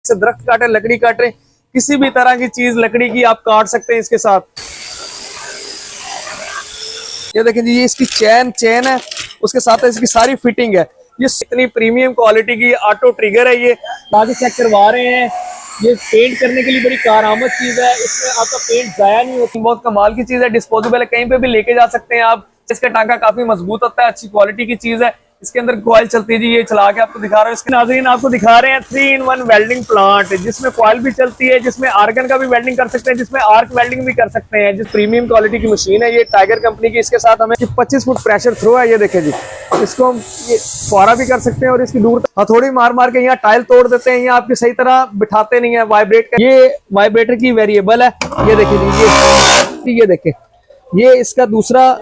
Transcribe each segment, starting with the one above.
से दरख्त काटे, लकड़ी काटे, किसी भी तरह की चीज लकड़ी की आप काट सकते हैं इसके साथ। ये देखें जी, ये इसकी चेन है, उसके साथ इसकी सारी फिटिंग है। ये इतनी प्रीमियम क्वालिटी की ऑटो ट्रिगर है। ये आगे चेक करवा रहे हैं, ये पेंट करने के लिए बड़ी कारआमद चीज है। इसमें आपका पेंट जाया नहीं होती, बहुत कमाल की चीज है, डिस्पोजेबल है, कहीं पे भी लेके जा सकते हैं आप। इसका टांका काफी मजबूत होता है, अच्छी क्वालिटी की चीज है। इसके अंदर कॉइल चलती है जी, ये चला के आपको दिखा रहा हूँ। इसके नाज़रीन आपको दिखा रहे हैं 3-in-1 वेल्डिंग प्लांट, जिसमें कॉइल भी चलती है, जिसमें आर्गन का भी वेल्डिंग कर सकते हैं, जिसमें आर्क वेल्डिंग भी कर सकते हैं। जिस प्रीमियम क्वालिटी की मशीन है ये टाइगर कंपनी की। इसके साथ हमें 25 फुट प्रेशर थ्रो है। ये देखें जी, इसको हम ये फुआरा भी कर सकते हैं और इसकी दूर हथौड़ी मार मार के यहाँ टाइल तोड़ देते हैं। यहाँ आपकी सही तरह बिठाते नहीं है, वाइब्रेट का। ये वाइब्रेटर की वेरिएबल है। ये देखिए जी, ये देखें, ये इसका दूसरा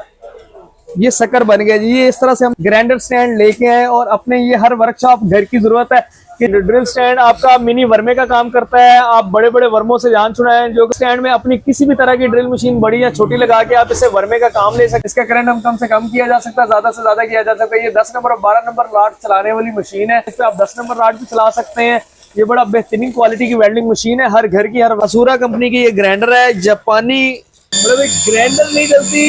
ये शक्कर बन गया जी। ये इस तरह से हम ग्राइंडर स्टैंड लेके आए और अपने ये हर वर्कशॉप घर की जरूरत है कि ड्रिल स्टैंड आपका मिनी वर्मे का काम करता है। आप बड़े बड़े वर्मों से जान छुड़ा है, जो स्टैंड में अपनी किसी भी तरह की ड्रिल मशीन बड़ी या छोटी लगा के आप इसे वर्मे का काम ले सकते। इसका करंट हम कम से कम किया जा सकता है, ज्यादा से ज्यादा किया जा सकता है। ये 10 नंबर और 12 नंबर रॉड चलाने वाली मशीन है। इस पर आप 10 नंबर रॉड भी चला सकते हैं। ये बड़ा बेहतरीन क्वालिटी की वेल्डिंग मशीन है, हर घर की। हर असूरा कंपनी की ये ग्राइंडर है, जापानी, मतलब एक ग्राइंडर नहीं चलती,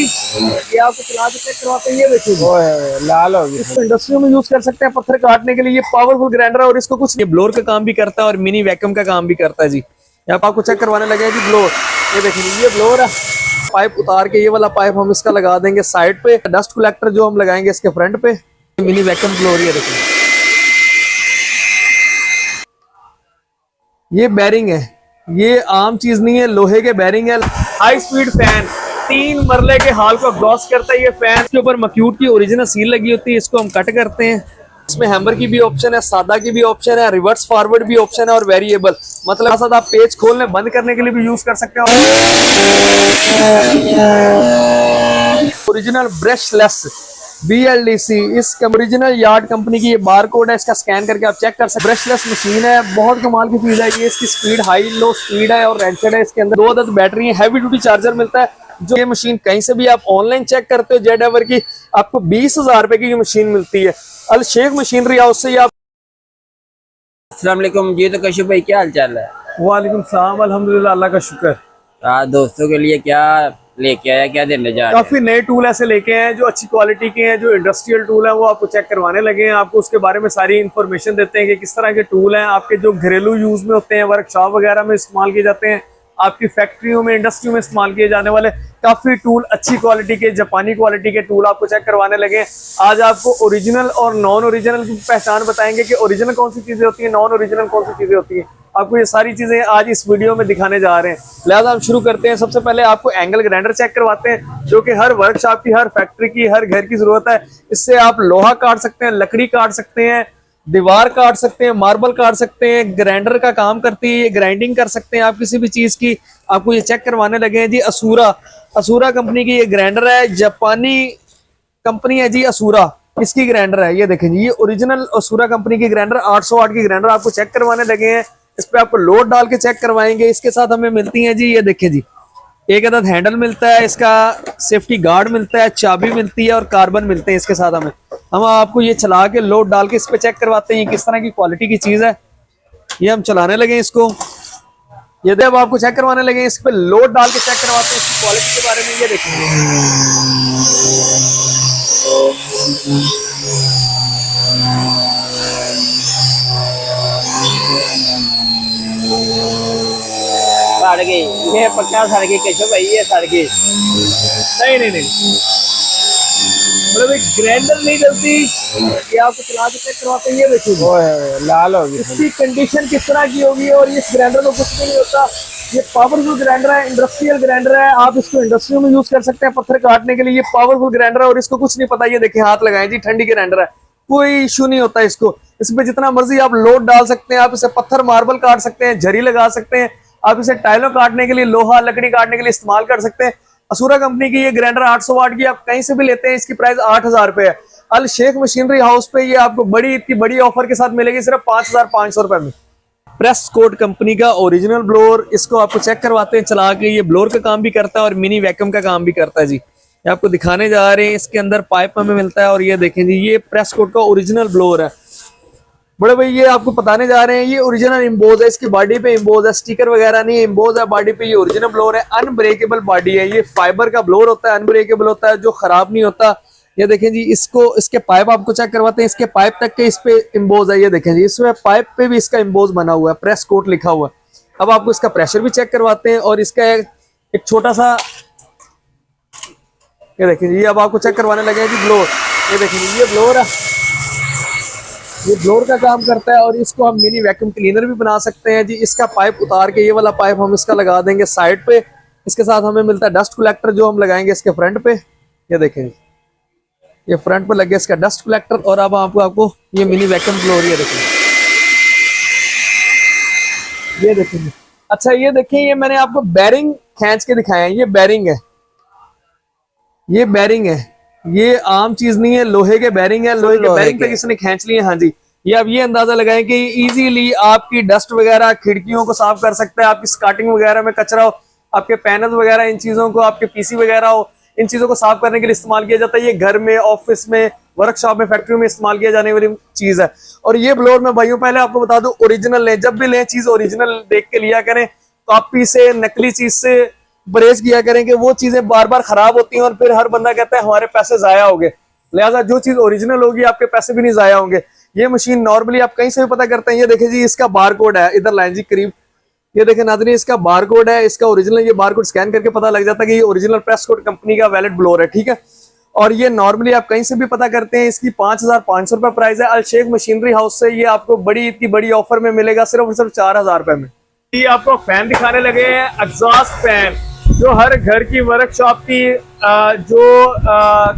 ये आपको चला के चेक करवाते हैं। ये देखिए लाल होगी, इसको इंडस्ट्री में यूज कर सकते हैं पत्थर काटने के लिए। ये पावरफुल ग्राइंडर है और इसको कुछ ये ब्लोअर का काम भी करता है और मिनी वैक्यूम का काम भी करता है जी। यहाँ आपको चेक करवाने लगे जी ब्लोअर। ये देखिए, ये ब्लोअर है। पाइप उतार के ये वाला पाइप हम इसका लगा देंगे साइड पे। डस्ट कलेक्टर जो हम लगाएंगे इसके फ्रंट पे। Mini vacuum blower. ये देखिए, ये बैरिंग है, ये आम चीज नहीं है, लोहे के बैरिंग है। हाई स्पीड फैन, 3 मरले के हाल को ग्रॉस करता है ये फैन। इसके ऊपर मक्यूट की ओरिजिनल सील लगी होती है, इसको हम कट करते हैं। इसमें हैमर की भी ऑप्शन है, सादा की भी ऑप्शन है, रिवर्स फॉरवर्ड भी ऑप्शन है और वेरिएबल, मतलब साथ आप पेज खोलने बंद करने के लिए भी यूज कर सकते हैं। ओरिजिनल ब्रशलेस BLDC, इस ओरिजिनल यार्ड कंपनी की ये बार कोड है, इसका स्कैन करके आप चेक कर सकते हैं। ब्रशलेस मशीन है, बहुत कमाल की चीज है ये। इसकी स्पीड हाई लो स्पीड है और रेंटेड है। इसके अंदर 2 अदद बैटरी है, हैवी ड्यूटी चार्जर मिलता है। जो ये मशीन कहीं से भी आप ऑनलाइन चेक करते हो जेड एवर की, आपको 20,000 रुपए की मशीन मिलती है। अल शेख मशीनरी हाउस से आप। अस्सलाम वालेकुम जी, तो कशिफ भाई क्या हाल चाल है? वालेकुम सलाम, अल्हम्दुलिल्लाह, अल्लाह का शुक्र। दोस्तों के लिए क्या लेके आया, क्या देने जा रहे हैं? काफी नए टूल ऐसे लेके हैं जो अच्छी क्वालिटी के हैं, जो इंडस्ट्रियल टूल है वो आपको चेक करवाने लगे हैं। आपको उसके बारे में सारी इन्फॉर्मेशन देते हैं कि किस तरह के टूल हैं आपके, जो घरेलू यूज में होते हैं, वर्कशॉप वगैरह में इस्तेमाल किए जाते हैं, आपकी फैक्ट्रियों में, इंडस्ट्री में इस्तेमाल किए जाने वाले काफी टूल, अच्छी क्वालिटी के, जापानी क्वालिटी के टूल आपको चेक करवाने लगे। आज आपको ओरिजिनल और नॉन ओरिजिनल की पहचान बताएंगे कि ओरिजिनल कौन सी चीजें होती है, नॉन ओरिजिनल कौन सी चीजें होती है। आपको ये सारी चीजें आज इस वीडियो में दिखाने जा रहे हैं, लिहाजा हम शुरू करते हैं। सबसे पहले आपको एंगल ग्राइंडर चेक करवाते हैं, जो कि हर वर्कशॉप की, हर फैक्ट्री की, हर घर की जरूरत है। इससे आप लोहा काट सकते हैं, लकड़ी काट सकते हैं, दीवार काट सकते हैं, मार्बल काट सकते हैं। ग्राइंडर का काम करती है, ग्राइंडिंग कर सकते हैं आप किसी भी चीज की। आपको ये चेक करवाने लगे हैं जी। असूरा कंपनी की ये ग्राइंडर है, जापानी कंपनी है जी असूरा, इसकी ग्राइंडर है। ये देखें जी, ये ओरिजिनल असूरा कंपनी की ग्राइंडर, 800 वाट की ग्राइंडर आपको चेक करवाने लगे हैं। इस पे आपको लोड डाल के चेक करवाएंगे। इसके साथ हमें मिलती है जी, ये देखें जी, एक अदद हैंडल मिलता है, इसका सेफ्टी गार्ड मिलता है, चाबी मिलती है और कार्बन मिलते हैं इसके साथ हमें। हम आपको ये चला के लोड डाल के इस पे चेक करवाते हैं किस तरह की क्वालिटी की चीज है। ये हम चलाने लगे इसको, ये अब आपको चेक करवाने लगे, इस पे लोड डाल के चेक करवाते हैं इसकी क्वालिटी के बारे में। ये देखेंगे, सड़ गई, ये पक्का सड़ गई कशिफ भाई, ये सड़ गई। नहीं, मतलब एक ग्राइंडर नहीं चलती, ये आपको चला के चेक करवाते हैं। ये देखिए लाल होगी, इसकी कंडीशन किस तरह की होगी। और इस ग्राइंडर को कुछ भी नहीं होता, ये पावरफुल ग्राइंडर है, इंडस्ट्रियल ग्राइंडर है। आप इसको इंडस्ट्री में यूज कर सकते हैं पत्थर काटने के लिए। ये पावरफुल ग्राइंडर है और इसको कुछ नहीं पता। ये देखिए, हाथ लगाए जी, ठंडी ग्राइंडर है, कोई इशू नहीं होता इसको। इसमें जितना मर्जी आप लोड डाल सकते हैं, आप इसे पत्थर मार्बल काट सकते हैं, झरी लगा सकते हैं, आप इसे टाइलों काटने के लिए, लोहा लकड़ी काटने के लिए इस्तेमाल कर सकते हैं। असूरा कंपनी की ये ग्राइंडर 800 वाट की आप कहीं से भी लेते हैं, इसकी प्राइस 8,000 रुपए है। अल शेख मशीनरी हाउस पे ये आपको इतनी बड़ी ऑफर के साथ मिलेगी सिर्फ 5,500 रुपए में। प्रेस कोड कंपनी का ओरिजिनल ब्लोअर, इसको आपको चेक करवाते हैं चला के। ये ब्लोअर का काम भी करता है और मिनी वैक्यूम का काम भी करता है जी। ये आपको दिखाने जा रहे हैं, इसके अंदर पाइप हमें मिलता है। और ये देखें जी, ये प्रेस कोड का ओरिजिनल ब्लोअर है। बड़े भाई ये आपको बताने जा रहे हैं, ये ओरिजिनल इम्बोज है, इसकी बॉडी पे इम्बोज है, स्टिकर वगैरह नहीं है, इम्बोज है बॉडी पे। ये ओरिजिनल ब्लोअर है, अनब्रेकेबल बॉडी है, ये फाइबर का ब्लोअर होता है, अनब्रेकेबल होता है, जो खराब नहीं होता। ये देखें जी, इसको इसके पाइप आपको चेक करवाते हैं, इसके पाइप तक के इस पे इम्बोज है। ये देखें जी, इसमें पाइप पे भी इसका इम्बोज बना हुआ है, प्रेस कोट लिखा हुआ है। अब आपको इसका प्रेशर भी चेक करवाते हैं और इसका एक छोटा सा, ये देखें जी, ये अब आपको चेक करवाने लगे हैं जी ब्लोअर। ये देखें जी, ये ब्लोअर है, ये ब्लोअर का काम करता है और इसको हम मिनी वैक्यूम क्लीनर भी बना सकते हैं जी। इसका पाइप उतार के, ये वाला पाइप हम इसका लगा देंगे साइड पे। इसके साथ हमें मिलता है डस्ट कलेक्टर, जो हम लगाएंगे इसके फ्रंट पे। ये देखें, ये फ्रंट पे लगे इसका डस्ट कलेक्टर। और अब आपको ये मिनी वैक्यूम ब्लोअर, ये देखें, ये देखें। अच्छा ये देखें, ये मैंने आपको बैरिंग खींच के दिखाया है, ये बैरिंग है, ये बैरिंग है, ये आम चीज नहीं है, लोहे के बैरिंग है, लोहे के बैरिंग तक इसने खींच लिए। हाँ जी, ये अब ये अंदाजा लगाएं कि इजीली आपकी डस्ट वगैरह खिड़कियों को साफ कर सकता है, आपकी स्कार्टिंग वगैरह में कचरा हो, आपके पैनल वगैरह, इन चीजों को, आपके पीसी वगैरह हो, इन चीजों को साफ करने के लिए इस्तेमाल किया जाता है। ये घर में, ऑफिस में, वर्कशॉप में, फैक्ट्री में इस्तेमाल किया जाने वाली चीज है। और ये ब्लोअर मैं भाइयों पहले आपको बता दूं, ओरिजिनल लें, जब भी लें चीज ओरिजिनल देख के लिया करें। कॉपी से, नकली चीज से परहेज किया करें कि वो चीजें बार बार खराब होती हैं और फिर हर बंदा कहता है हमारे पैसे जाया हो गए। लिहाजा जो चीज ओरिजिनल होगी आपके पैसे भी नहीं जाया होंगे। ये मशीन नॉर्मली आप कहीं से भी पता करते हैं। ये देखें जी, इसका बार कोड है, इधर लाइन जी करीब, ये देखें नाज़रीन, इसका बार कोड है, इसका ओरिजिनल। ये बार कोड स्कैन करके पता लग जाता है कि ये ओरिजिनल प्रेस कोड कंपनी का वैलिड ब्लोअर है, ठीक है। और ये नॉर्मली आप कहीं से भी पता करते हैं। इसकी 5500 रुपये प्राइस है। अल शेख मशीनरी हाउस से ये आपको इतनी बड़ी ऑफर में मिलेगा, सिर्फ और सिर्फ 4000 रुपए में। ये आपको फैन दिखाने लगे हैं, एग्जॉस्ट फैन, जो हर घर की वर्कशॉप की जो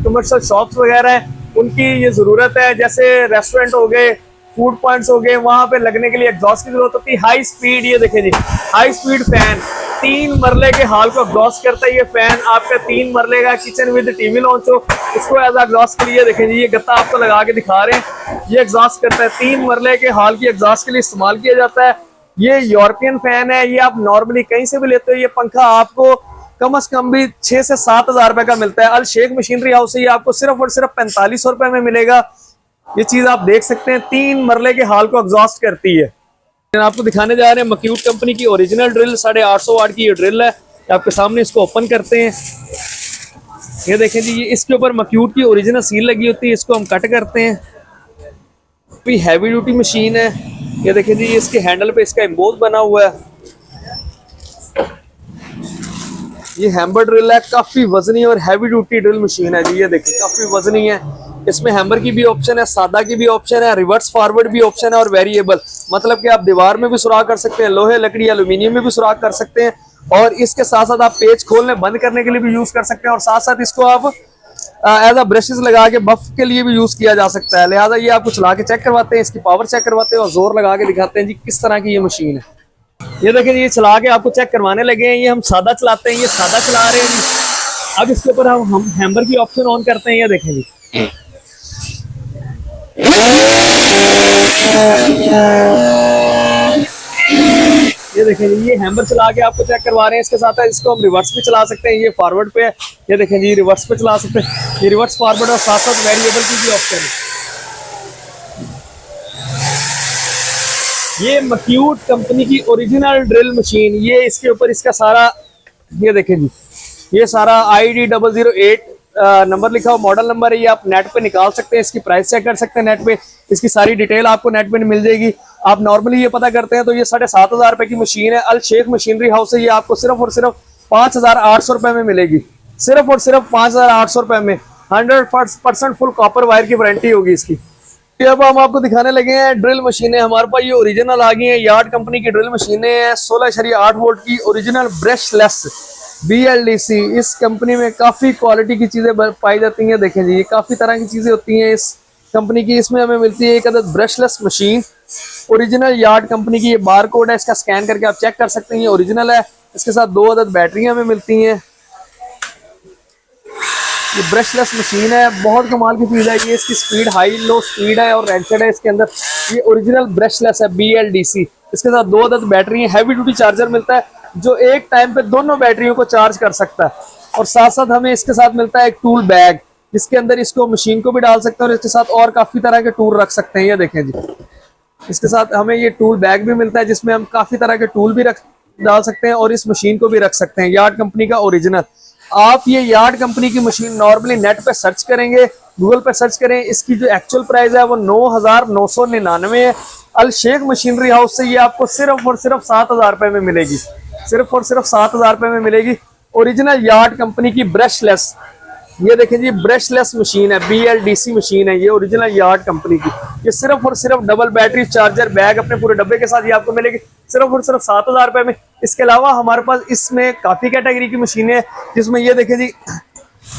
कमर्शियल शॉप्स वगैरह हैं उनकी ये जरूरत है। जैसे रेस्टोरेंट हो गए, फूड पॉइंट्स हो गए, वहां पे लगने के लिए एग्जॉस्ट की जरूरत होती है। हाई स्पीड, ये देखें जी, हाई स्पीड फैन 3 मरले के हाल को एग्जॉस्ट करता है। ये फैन आपका 3 मरले का किचन विद टीवी लॉन्च हो, इसको एज एग्जॉस्ट के लिए देखें जी, ये गत्ता आपको लगा के दिखा रहे हैं, ये एग्जॉस्ट करता है। 3 मरले के हाल की एग्जॉस्ट के लिए इस्तेमाल किया जाता है। ये यूरोपियन फैन है, ये आप नॉर्मली कहीं से भी लेते हो। ये पंखा आपको कम से कम भी 6 से 7000 रुपए का मिलता है। अल शेख मशीनरी हाउस से ये आपको सिर्फ और सिर्फ 4500 रुपए में मिलेगा। ये चीज आप देख सकते हैं, 3 मरले के हाल को एग्जॉस्ट करती है। आपको दिखाने जा रहे हैं मक्यूट कंपनी की ओरिजिनल ड्रिल, 850 वाट की ये ड्रिल है। आपके सामने इसको ओपन करते हैं, ये देखें जी, ये इसके ऊपर मक्यूट की ओरिजिनल सील लगी होती है। इसको हम कट करते हैं। हैवी ड्यूटी मशीन है, ये देखें जी, इसके हैंडल पे इसका एम्बोज बना हुआ है। ये हैम्बर ड्रिल है, काफी वजनी और हैवी ड्यूटी ड्रिल मशीन है जी। ये देखिए काफी वजनी है। इसमें हैम्बर की भी ऑप्शन है, सादा की भी ऑप्शन है, रिवर्स फॉरवर्ड भी ऑप्शन है और वेरिएबल, मतलब कि आप दीवार में भी सुराख कर सकते हैं, लोहे, लकड़ी, एल्यूमिनियम में भी सुराख कर सकते हैं। और इसके साथ साथ आप पेज खोलने बंद करने के लिए भी यूज कर सकते हैं। और साथ साथ इसको आप एज अ ब्रशेस लगा के बफ के लिए भी यूज किया जा सकता है। लिहाजा ये आपको चला के चेक करवाते हैं, इसकी पावर चेक करवाते हैं और जोर लगा के दिखाते हैं जी किस तरह की ये मशीन है। ये देखिए, ये चला के आपको चेक करवाने लगे हैं। ये हम सादा चलाते हैं, ये सादा चला रहे हैं जी। अब इसके ऊपर हम हैम्बर की ऑप्शन ऑन करते हैं। ये देखें जी, ये देखें जी, ये हैम्बर चला के आपको चेक करवा रहे हैं। इसके साथ है इसको हम रिवर्स भी चला सकते हैं, ये फॉरवर्ड पे है। ये देखें जी, रिवर्स पे चला सकते हैं, ये रिवर्स फॉरवर्ड और साथ साथ वेरिएबल की भी ऑप्शन है। ये मक्यूट कंपनी की ओरिजिनल ड्रिल मशीन, ये इसके ऊपर इसका सारा, ये देखें जी, ये सारा ID 008 नंबर लिखा हुआ मॉडल नंबर है। ये आप नेट पे निकाल सकते हैं, इसकी प्राइस चेक कर सकते हैं नेट पे, इसकी सारी डिटेल आपको नेट पे मिल जाएगी। आप नॉर्मली ये पता करते हैं तो ये 7500 रुपए की मशीन है। अल शेख मशीनरी हाउस से ये आपको सिर्फ और सिर्फ 5800 रुपए में मिलेगी, सिर्फ और सिर्फ 5800 रुपए में। 100% फुल कॉपर वायर की वारंटी होगी इसकी। अब हम आपको दिखाने लगे हैं ड्रिल मशीनें। हमारे पास ये ओरिजिनल आ गई हैं, यार्ड कंपनी की ड्रिल मशीनें हैं, 16.8 वोल्ट की ओरिजिनल ब्रशलेस BLDC। इस कंपनी में काफी क्वालिटी की चीजें पाई जाती हैं। देखें जी, ये काफी तरह की चीजें होती हैं इस कंपनी की। इसमें हमें मिलती है एक अदद brushless machine, original yard company की। ये बार कोड है, इसका स्कैन करके आप चेक कर सकते हैं, ये ओरिजिनल है। इसके साथ 2 अदद बैटरियां हमें मिलती हैं। ये ब्रशलेस मशीन है, बहुत कमाल की चीज है ये। इसकी स्पीड हाई लो स्पीड है और रेंटेड है इसके अंदर। ये ओरिजिनल ब्रशलेस है BLDC। इसके साथ 2 अदद बैटरी है, हैवी ड्यूटी चार्जर मिलता है जो एक टाइम पे दोनों बैटरियों को चार्ज कर सकता है। और साथ साथ हमें इसके साथ मिलता है एक टूल बैग, जिसके अंदर इसको मशीन को भी डाल सकते हैं और इसके साथ और काफी तरह के टूल रख सकते हैं। ये देखें जी, इसके साथ हमें ये टूल बैग भी मिलता है जिसमें हम काफी तरह के टूल भी रख डाल सकते हैं और इस मशीन को भी रख सकते हैं। यार्ड कंपनी का ओरिजिनल। आप ये यार्ड कंपनी की मशीन नॉर्मली नेट पे सर्च करेंगे, गूगल पे सर्च करें, इसकी जो एक्चुअल प्राइस है वो 9,999 है। अल शेख मशीनरी हाउस से ये आपको सिर्फ और सिर्फ 7,000 रुपए में मिलेगी। सिर्फ और सिर्फ 7,000 रुपए में मिलेगी। ओरिजिनल यार्ड कंपनी की ब्रशलेस, ये देखें जी ब्रशलेस मशीन है, BLDC मशीन है ये, ओरिजिनल यार्ड कंपनी की। ये सिर्फ और सिर्फ डबल बैटरी चार्जर बैग अपने पूरे डब्बे के साथ ये आपको मिलेगी सिर्फ और सिर्फ 7,000 रुपए में। इसके अलावा हमारे पास इसमें काफी कैटेगरी की मशीनें हैं जिसमें ये देखें जी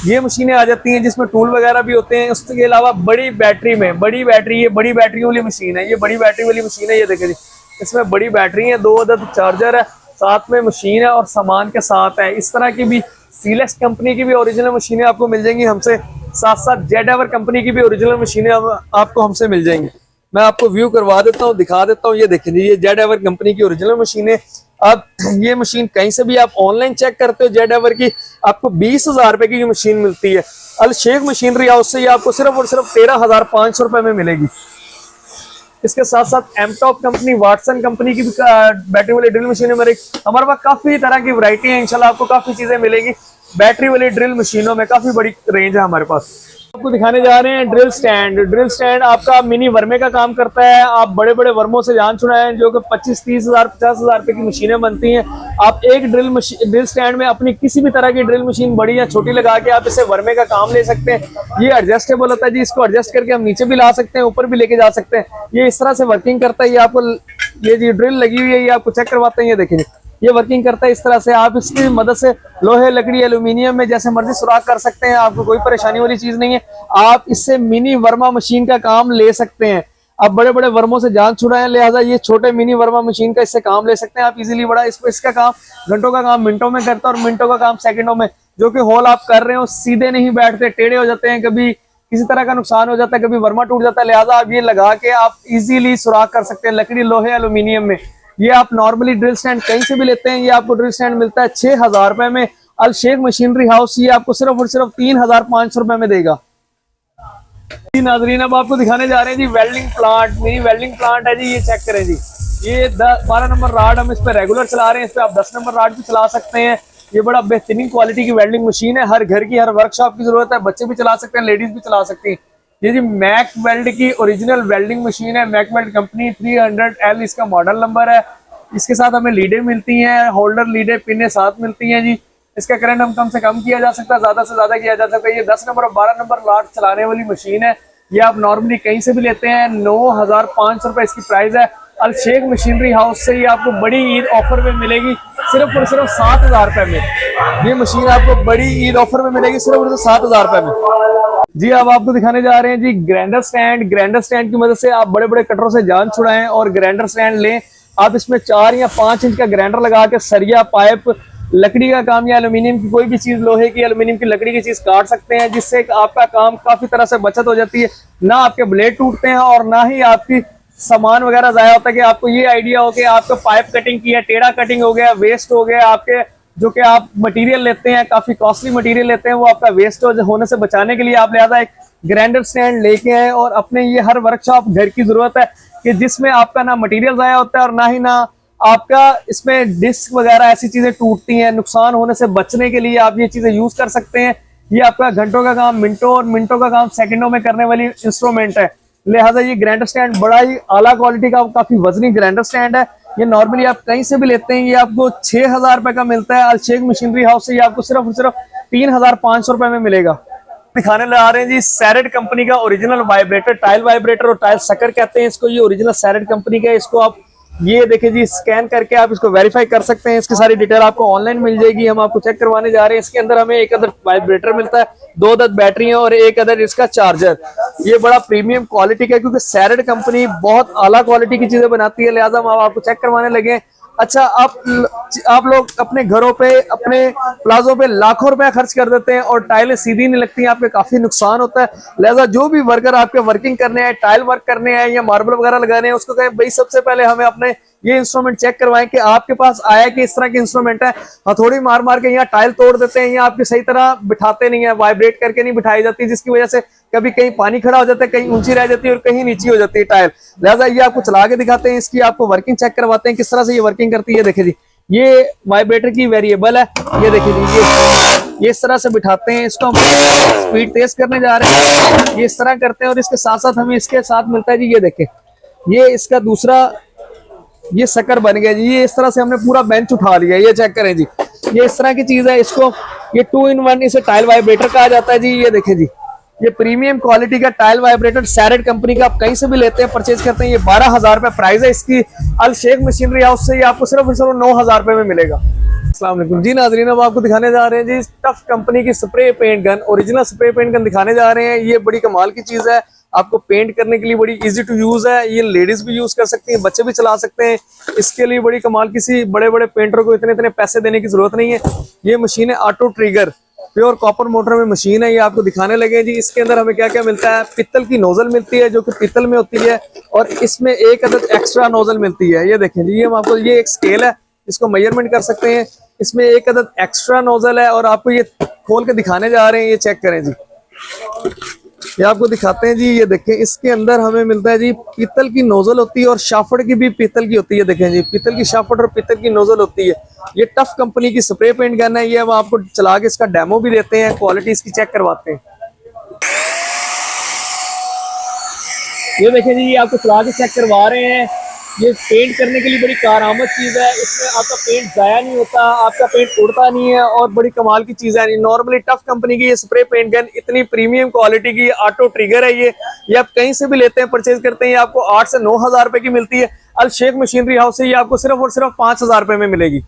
ये मशीनें आ जाती हैं जिसमें टूल वगैरह भी होते हैं। उसके अलावा बड़ी बैटरी में, बड़ी बैटरी, ये बड़ी बैटरी वाली मशीन है, ये बड़ी बैटरी वाली मशीन है। ये देखें जी इसमें बड़ी बैटरी है, 2 अदद चार्जर है, साथ में मशीन है और सामान के साथ है। इस तरह की भी सीलेक्स कंपनी की भी ओरिजिनल मशीनें आपको मिल जाएंगी हमसे, साथ साथ जेड एवर कंपनी की भी ओरिजिनल मशीनें आपको हमसे मिल जाएंगी। मैं आपको व्यू करवा देता हूँ, दिखा देता हूँ। ये देखें जी ये जेड एवर कंपनी की ओरिजिनल मशीनें। अब ये मशीन कहीं से भी आप ऑनलाइन चेक करते हो जेड एवर की, आपको 20,000 रुपए की मशीन मिलती है। अल शेख मशीनरी हाउस से ये आपको सिर्फ और सिर्फ 13,500 रुपए में मिलेगी। इसके साथ साथ एमटॉप कंपनी, वाटसन कंपनी की भी बैटरी वाली ड्रिल मशीन हमारे पास काफी तरह की वैरायटी है। इंशाल्लाह आपको काफी चीजें मिलेगी बैटरी वाली ड्रिल मशीनों में, काफी बड़ी रेंज है हमारे पास। आपको दिखाने जा रहे हैं ड्रिल स्टैंड। ड्रिल स्टैंड आपका मिनी वर्मे का काम करता है। आप बड़े बड़े वर्मों से जान छुड़ाएं जो कि 25-30,000 50,000 रुपए की मशीनें बनती हैं। आप एक ड्रिल स्टैंड में अपनी किसी भी तरह की ड्रिल मशीन बड़ी या छोटी लगा के आप इसे वर्मे का काम ले सकते हैं। ये एडजस्टेबल होता है जी, इसको एडजस्ट करके हम नीचे भी ला सकते हैं, ऊपर भी लेके जा सकते हैं। ये इस तरह से वर्किंग करता है। ये आपको ये जी ड्रिल लगी हुई है, ये आपको चेक करवाते हैं। ये देखिए ये वर्किंग करता है इस तरह से। आप इसकी मदद से लोहे, लकड़ी, एल्यूमिनियम में जैसे मर्जी सुराख कर सकते हैं, आपको कोई परेशानी वाली चीज नहीं है। आप इससे मिनी वर्मा मशीन का काम ले सकते हैं। आप बड़े बड़े वर्मों से जान छुड़ाएं, लिहाजा ये छोटे मिनी वर्मा मशीन का इससे काम ले सकते हैं आप इजीली। बड़ा इसका काम घंटों का काम मिनटों में करता है और मिनटों का काम सेकंडों में। जो कि होल आप कर रहे हो सीधे नहीं बैठते, टेढ़े हो जाते हैं, कभी किसी तरह का नुकसान हो जाता है, कभी वर्मा टूट जाता है। लिहाजा आप ये लगा के आप इजीली सुराख कर सकते हैं लकड़ी, लोहे, एल्यूमिनियम में। ये आप नॉर्मली ड्रिल स्टैंड कहीं से भी लेते हैं, ये आपको ड्रिल स्टैंड मिलता है 6,000 रुपए में। अल शेख मशीनरी हाउस ये आपको सिर्फ और सिर्फ 3,500 रुपए में देगा। नाजरीन अब आपको दिखाने जा रहे हैं जी welding plant, mini welding plant है जी। ये चेक करें जी, ये 12 नंबर राड हम इस पे रेगुलर चला रहे हैं, इस पे आप 10 नंबर राड भी चला सकते हैं। ये बड़ा बेहतरीन क्वालिटी की वेल्डिंग मशीन है, हर घर की, हर वर्कशॉप की जरूरत है। बच्चे भी चला सकते हैं, लेडीज भी चला सकती हैं। ये जी मैक वेल्ड की ओरिजिनल वेल्डिंग मशीन है, मैक वेल्ड कंपनी 300L इसका मॉडल नंबर है। इसके साथ हमें लीडें मिलती हैं, होल्डर लीडें पिनें साथ मिलती हैं जी। इसका करंट हम कम से कम किया जा सकता है, ज्यादा से ज्यादा किया जा सकता है। ये 10 नंबर और 12 नंबर राड चलाने वाली मशीन है। ये आप नॉर्मली कहीं से भी लेते हैं, 9,500 रुपए इसकी प्राइस है। अल शेख मशीनरी हाउस से ये आपको बड़ी ईद ऑफर में मिलेगी सिर्फ और सिर्फ 7,000 रुपए में। ये मशीन आपको बड़ी ईद ऑफर में मिलेगी सिर्फ और सिर्फ 7,000 रुपए में जी। अब आपको दिखाने जा रहे हैं जी ग्राइंडर स्टैंड। ग्राइंडर स्टैंड की मदद से आप बड़े बड़े कटरों से जान छुड़ाएं और ग्राइंडर स्टैंड लें। आप इसमें 4 या 5 इंच का ग्राइंडर लगा के सरिया, पाइप, लकड़ी का काम या एल्यूमिनियम की कोई भी चीज, लोहे की, एल्यूमिनियम की, लकड़ी की चीज काट सकते हैं, जिससे आपका काम काफी तरह से बचत हो जाती है। ना आपके ब्लेड टूटते हैं और ना ही आपकी सामान वगैरह जाया होता है। कि आपको ये आइडिया हो कि आपको पाइप कटिंग की है, टेढ़ा कटिंग हो गया, वेस्ट हो गया आपके, जो कि आप मटेरियल लेते हैं, काफी कॉस्टली मटेरियल लेते हैं, वो आपका वेस्ट होने से बचाने के लिए आप लिहाजा एक ग्राइंडर स्टैंड लेके आए। और अपने ये हर वर्कशॉप घर की जरूरत है कि जिसमें आपका ना मटेरियल जाया होता है और ना ही ना आपका इसमें डिस्क वगैरह ऐसी चीजें टूटती हैं। नुकसान होने से बचने के लिए आप ये चीजें यूज कर सकते हैं। ये आपका घंटों का काम मिनटों और मिनटों का काम सेकंडों में करने वाली इंस्ट्रूमेंट है। लिहाजा ये ग्राइंडर स्टैंड बड़ा ही आला क्वालिटी का, काफी वजनी ग्राइंडर स्टैंड है। ये नॉर्मली आप कहीं से भी लेते हैं, ये आपको 6,000 रुपए का मिलता है। अल शेख मशीनरी हाउस से ये आपको सिर्फ और सिर्फ 3,500 रुपए में मिलेगा। दिखाने ला रहे हैं जी सैरेड कंपनी का ओरिजिनल वाइब्रेटर, टाइल वाइब्रेटर और टाइल सकर कहते हैं इसको। ये ओरिजिनल सैरेड कंपनी का है। इसको आप ये देखिए जी स्कैन करके आप इसको वेरीफाई कर सकते हैं। इसकी सारी डिटेल आपको ऑनलाइन मिल जाएगी। हम आपको चेक करवाने जा रहे हैं। इसके अंदर हमें एक अदर वाइब्रेटर मिलता है, 2 अदर बैटरी है और एक अदर इसका चार्जर। ये बड़ा प्रीमियम क्वालिटी का है क्योंकि सैरेड कंपनी बहुत आला क्वालिटी की चीजें बनाती है। लिहाजा हम आपको चेक करवाने लगे। अच्छा, आप लोग अपने घरों पे, अपने प्लाजो पे लाखों रुपए खर्च कर देते हैं और टाइलें सीधी नहीं लगती हैं, आपके काफी नुकसान होता है। लिहाजा जो भी वर्कर आपके वर्किंग करने आए, टाइल वर्क करने आए या मार्बल वगैरह लगाने हैं, उसको कहें भाई सबसे पहले हमें अपने ये इंस्ट्रूमेंट चेक करवाएं कि आपके पास आया कि इस तरह के इंस्ट्रूमेंट है। हथौड़ी मार मार के यहाँ टाइल तोड़ देते हैं या आपकी सही तरह बिठाते नहीं है, वाइब्रेट करके नहीं बिठाई जाती, जिसकी वजह से कभी कहीं पानी खड़ा हो जाता है, कहीं ऊंची रह जाती है और कहीं नीची हो जाती है टायर। लिहाजा ये आपको चला के दिखाते हैं, इसकी आपको वर्किंग चेक करवाते हैं किस तरह से ये वर्किंग करती है। देखिए जी, ये वाइब्रेटर की वेरिएबल है, ये देखिए जी, ये इस तरह से बिठाते हैं, इसको हम स्पीड तेज करने जा रहे हैं, ये इस तरह करते हैं। और इसके साथ साथ हमें इसके साथ मिलता है जी, ये देखें, ये इसका दूसरा ये शक्कर बन गया जी। ये इस तरह से हमने पूरा बेंच उठा लिया, ये चेक करें जी, ये इस तरह की चीज है। इसको ये 2 in 1 इसे टाइल वाइब्रेटर कहा जाता है जी। ये देखें जी, ये प्रीमियम क्वालिटी का टाइल वाइब्रेटर सैरेट कंपनी का, आप कहीं से भी लेते हैं, परचेज करते हैं, ये 12,000 रुपए प्राइस है इसकी। अल शेख मशीनरी हाउस से ये आपको सिर्फ और सिर्फ 9,000 रुपए में मिलेगा। अस्सलाम वालेकुम जी नाजरीन, अब आपको दिखाने जा रहे हैं जी टफ कंपनी की spray paint gun, original spray paint gun दिखाने जा रहे हैं। ये बड़ी कमाल की चीज है, आपको पेंट करने के लिए बड़ी इजी टू यूज है। ये लेडीज भी यूज कर सकती हैं, बच्चे भी चला सकते हैं। इसके लिए बड़ी कमाल, किसी बड़े बड़े पेंटर को इतने पैसे देने की जरूरत नहीं है। ये मशीन है auto trigger, pure copper motor में मशीन है। ये आपको दिखाने लगे जी, इसके अंदर हमें क्या क्या मिलता है। पित्तल की नोजल मिलती है जो कि पित्तल में होती है, और इसमें एक अदद एक्स्ट्रा नोजल मिलती है। ये देखें जी, ये हम आपको, ये एक स्केल है, इसको मेजरमेंट कर सकते हैं। इसमें एक अदद एक्स्ट्रा नोजल है और आपको ये खोल के दिखाने जा रहे हैं, ये चेक करें जी, ये आपको दिखाते हैं जी। ये देखें, इसके अंदर हमें मिलता है जी, पीतल की नोजल होती है और शाफट की भी पीतल की होती है। देखें जी, पीतल की शाफट और पीतल की नोजल होती है। ये टफ कंपनी की स्प्रे पेंट गन है। ये हम आपको चला के इसका डेमो भी देते हैं, क्वालिटी इसकी चेक करवाते हैं। ये देखें जी, ये आपको चला के चेक करवा रहे हैं। ये पेंट करने के लिए बड़ी कारआमद चीज है, इसमें आपका पेंट जाया नहीं होता, आपका पेंट उड़ता नहीं है, और बड़ी कमाल की चीज है। नॉर्मली टफ कंपनी की ये स्प्रे पेंट गन इतनी प्रीमियम क्वालिटी की ऑटो ट्रिगर है। ये आप कहीं से भी लेते हैं, परचेज करते हैं, ये आपको 8 से 9,000 रुपए की मिलती है। अल शेख मशीनरी हाउस से ये आपको सिर्फ और सिर्फ 5,000 रुपए में मिलेगी।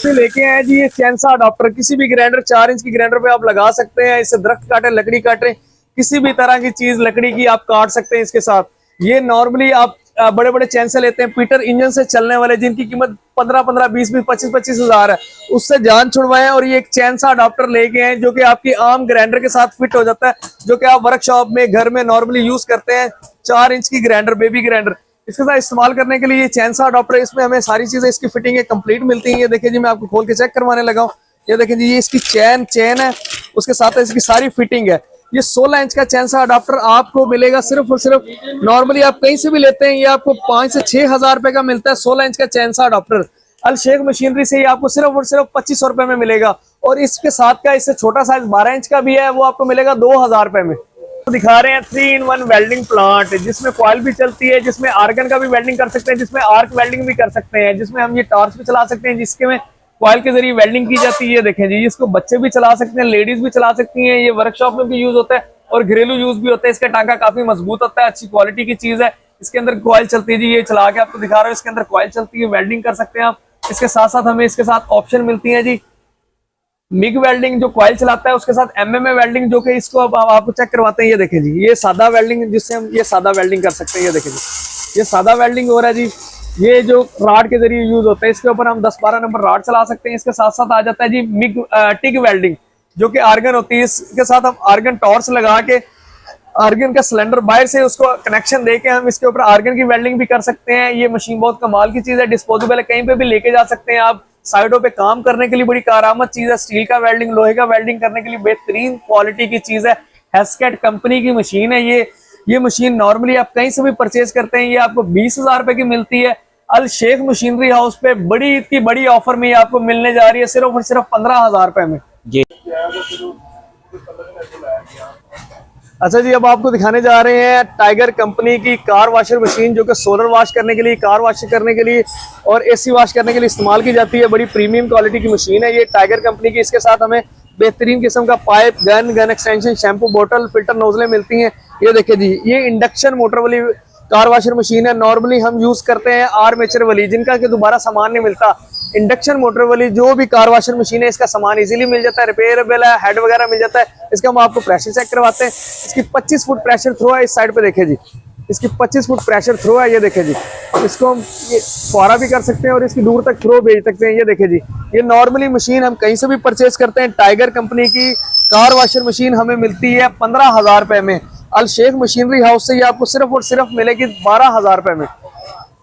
लेके आए जी ये चैनसा अडाप्टर, किसी भी ग्राइंडर, 4 इंच की ग्राइंडर पे आप लगा सकते हैं। इससे दरख्त काटे, लकड़ी काटे, किसी भी तरह की चीज लकड़ी की आप काट सकते हैं इसके साथ। ये नॉर्मली आप बड़े बड़े चैनसा लेते हैं, पीटर इंजन से चलने वाले, जिनकी कीमत 15-15, 20-20, 25-25 हजार है, उससे जान छुड़वाएं और ये एक चैनसा अडाप्टर लेके आए जो कि आपकी आम ग्राइंडर के साथ फिट हो जाता है, जो कि आप वर्कशॉप में, घर में नॉर्मली यूज करते हैं। 4 इंच की ग्राइंडर, बेबी ग्राइंडर, इसके साथ इस्तेमाल करने के लिए ये चैनसा अडाप्टर, इसमें हमें सारी चीजें इसकी फिटिंग कंप्लीट मिलती हैं। ये देखिए जी, मैं आपको खोल के चेक करवाने लगा हूँ। ये देखिए जी, ये इसकी चेन है, उसके साथ इसकी सारी फिटिंग है। ये 16 इंच का चैनसा अडाप्टर आपको मिलेगा सिर्फ और सिर्फ, नॉर्मली आप कहीं से भी लेते हैं, ये आपको 5 से 6,000 रुपए का मिलता है। 16 इंच का चैनसा अडाप्टर अल शेख मशीनरी से ये आपको सिर्फ और सिर्फ 2500 रुपए में मिलेगा। और इसके साथ का, इससे छोटा साइज 12 इंच का भी है, वो आपको मिलेगा 2,000 रुपए में। दिखा रहे हैं 3 in 1 वेल्डिंग प्लांट, जिसमें कॉइल भी चलती है, जिसमें आर्गन का भी वेल्डिंग कर सकते हैं, जिसमें आर्क वेल्डिंग भी कर सकते हैं, जिसमें हम ये टॉर्च भी चला सकते हैं, जिसके में कॉइल के जरिए वेल्डिंग की जाती है। देखें जी, इसको बच्चे भी चला सकते हैं, लेडीज भी चला सकती हैं। ये वर्कशॉप में भी यूज होता है और घरेलू यूज भी होता है। इसका टांका काफी मजबूत होता है, अच्छी क्वालिटी की चीज है। इसके अंदर कॉइल चलती है जी, ये चला के आपको दिखा रहा हूँ, इसके अंदर कॉइल चलती है, वेल्डिंग कर सकते हैं आप। इसके साथ साथ हमें इसके साथ ऑप्शन मिलती है जी, मिग वेल्डिंग जो कॉइल चलाता है, उसके साथ एमएमए वेल्डिंग, जो कि इसको अब आपको चेक करवाते हैं। ये देखें जी, ये सादा वेल्डिंग, जिससे हम ये सादा वेल्डिंग कर सकते हैं। ये देखें जी, ये सादा वेल्डिंग हो रहा है जी। ये जो राड के जरिए यूज होता है, इसके ऊपर हम 10-12 नंबर राड चला सकते हैं। इसके साथ साथ आ जाता है जी मिग टिग वेल्डिंग, जो कि आर्गन होती है। इसके साथ हम आर्गन टॉर्च लगा के, आर्गन का सिलेंडर बाहर से उसको कनेक्शन देके हम इसके ऊपर आर्गन की वेल्डिंग भी कर सकते हैं। ये मशीन बहुत कमाल की चीज है, डिस्पोजेबल है, कहीं पे भी लेके जा सकते हैं आप। साइडों पे काम करने के लिए बड़ी कारआमद चीज है। स्टील का वेल्डिंग, लोहे का वेल्डिंग करने के लिए बेहतरीन क्वालिटी की चीज है। हेस्केट कंपनी की मशीन है ये मशीन नॉर्मली आप कहीं से भी परचेज करते हैं, ये आपको 20,000 रुपए की मिलती है। अल शेख मशीनरी हाउस पे बड़ी इतनी बड़ी ऑफर में ये आपको मिलने जा रही है, सिर्फ और सिर्फ 15,000 रुपए में जी। अच्छा जी, अब आपको दिखाने जा रहे हैं टाइगर कंपनी की कार वॉशर मशीन, जो कि सोलर वॉश करने के लिए, कार वॉश करने के लिए और एसी वॉश करने के लिए इस्तेमाल की जाती है। बड़ी प्रीमियम क्वालिटी की मशीन है ये टाइगर कंपनी की। इसके साथ हमें बेहतरीन किस्म का पाइप, गन एक्सटेंशन, शैम्पू बोतल, फिल्टर नोजलें मिलती हैं। ये देखिए जी, ये इंडक्शन मोटर वाली कार वॉशर मशीन है। नॉर्मली हम यूज करते हैं आर्मेचर वाली, जिनका कि दोबारा सामान नहीं मिलता। इंडक्शन मोटर वाली जो भी कार वॉशर मशीन है, इसका सामान इजीली मिल जाता है, रिपेयरेबल है, हेड वगैरह मिल जाता है। इसका हम आपको प्रेशर चेक करवाते हैं। इसकी 25 फुट प्रेशर थ्रो है, इस साइड पे देखे जी, इसकी 25 फुट प्रेशर थ्रो है। ये देखे जी, इसको हम ये फुआरा भी कर सकते हैं और इसकी दूर तक थ्रो भेज सकते हैं। ये देखे जी, ये नॉर्मली मशीन हम कहीं से भी परचेज करते हैं। टाइगर कंपनी की कार वॉशर मशीन हमें मिलती है 15,000 रुपए में। अल शेख मशीनरी हाउस से ये आपको सिर्फ और सिर्फ मिलेगी 12,000 रुपए में।